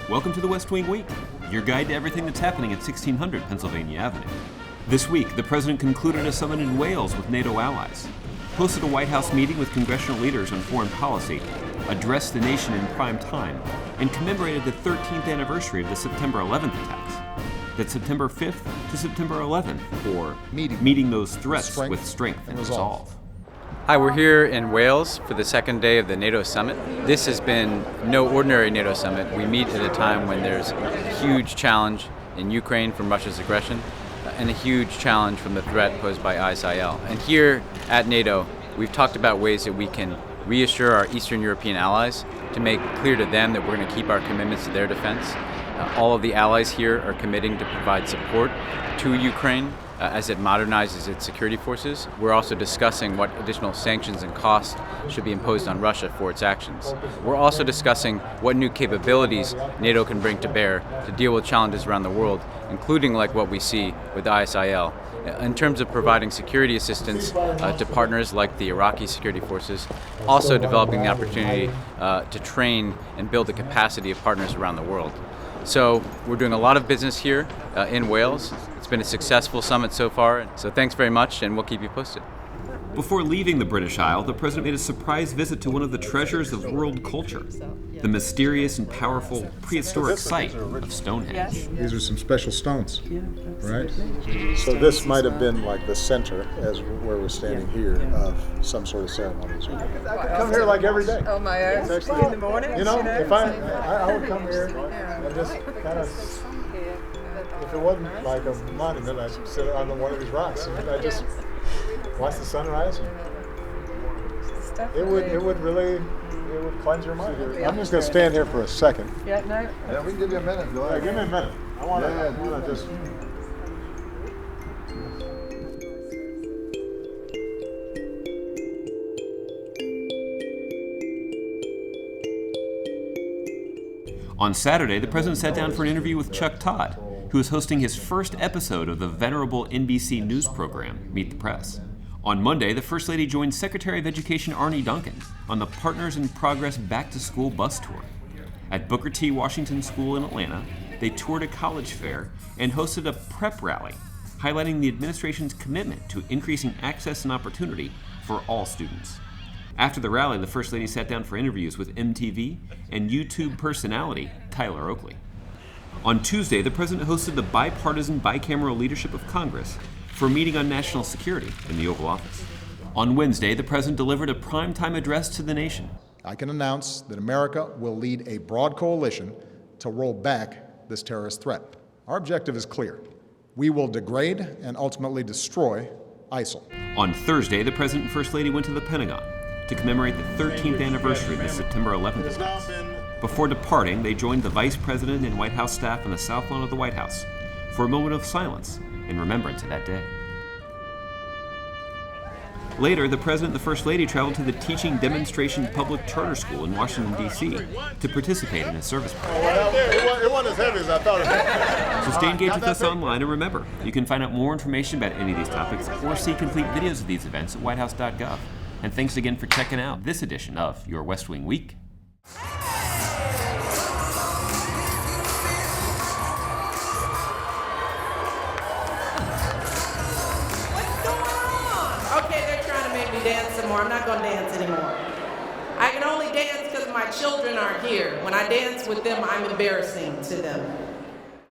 Welcome to the West Wing Week, your guide to everything that's happening at 1600 Pennsylvania Avenue. This week, the President concluded a summit in Wales with NATO allies, hosted a White House meeting with congressional leaders on foreign policy, addressed the nation in prime time, and commemorated the 13th anniversary of the September 11th attacks. That's September 5th to September 11th, or meeting those threats with strength and resolve. Hi, we're here in Wales for the second day of the NATO summit. This has been no ordinary NATO summit. We meet at a time when there's a huge challenge in Ukraine from Russia's aggression and a huge challenge from the threat posed by ISIL. And here at NATO, we've talked about ways that we can reassure our Eastern European allies to make clear to them that we're going to keep our commitments to their defense. All of the allies here are committing to provide support to Ukraine as it modernizes its security forces. We're also discussing what additional sanctions and costs should be imposed on Russia for its actions. We're also discussing what new capabilities NATO can bring to bear to deal with challenges around the world, including like what we see with ISIL. In terms of providing security assistance to partners like the Iraqi security forces, also developing the opportunity to train and build the capacity of partners around the world. So we're doing a lot of business here in Wales. It's been a successful summit so far, so thanks very much, and we'll keep you posted. Before leaving the British Isle, the President made a surprise visit to one of the treasures of world culture, the mysterious and powerful prehistoric site of Stonehenge. These are some special stones, right? So this might have been like the center, as where we're standing here, of some sort of ceremony. I could come here like every day. Oh my own, in the morning. You know, if I would come here and just kind of, if it wasn't like a monument, I'd sit on one of these rocks and I just watch the sunrise. It would really cleanse your mind. I'm just going to stand here for a second. Yeah, no. Yeah, we can give you a minute. Yeah, give me a minute. I want to just. On Saturday, the President sat down for an interview with Chuck Todd, who is hosting his first episode of the venerable NBC News program, Meet the Press. On Monday, the First Lady joined Secretary of Education Arne Duncan on the Partners in Progress Back to School bus tour. At Booker T. Washington School in Atlanta, they toured a college fair and hosted a prep rally, highlighting the administration's commitment to increasing access and opportunity for all students. After the rally, the First Lady sat down for interviews with MTV and YouTube personality Tyler Oakley. On Tuesday, the President hosted the bipartisan bicameral leadership of Congress for a meeting on national security in the Oval Office. On Wednesday, the President delivered a primetime address to the nation. I can announce that America will lead a broad coalition to roll back this terrorist threat. Our objective is clear. We will degrade and ultimately destroy ISIL. On Thursday, the President and First Lady went to the Pentagon to commemorate the 13th anniversary of the September 11th attacks. Before departing, they joined the Vice President and White House staff on the South Lawn of the White House for a moment of silence in remembrance of that day. Later, the President and the First Lady traveled to the Teaching Demonstration Public Charter School in Washington, D.C. to participate in a service program. It wasn't as heavy as I thought it was. So stay engaged with us online, and remember, you can find out more information about any of these topics or see complete videos of these events at whitehouse.gov. And thanks again for checking out this edition of Your West Wing Week. Dance some more. I'm not going to dance anymore. I can only dance because my children aren't here. When I dance with them, I'm embarrassing to them.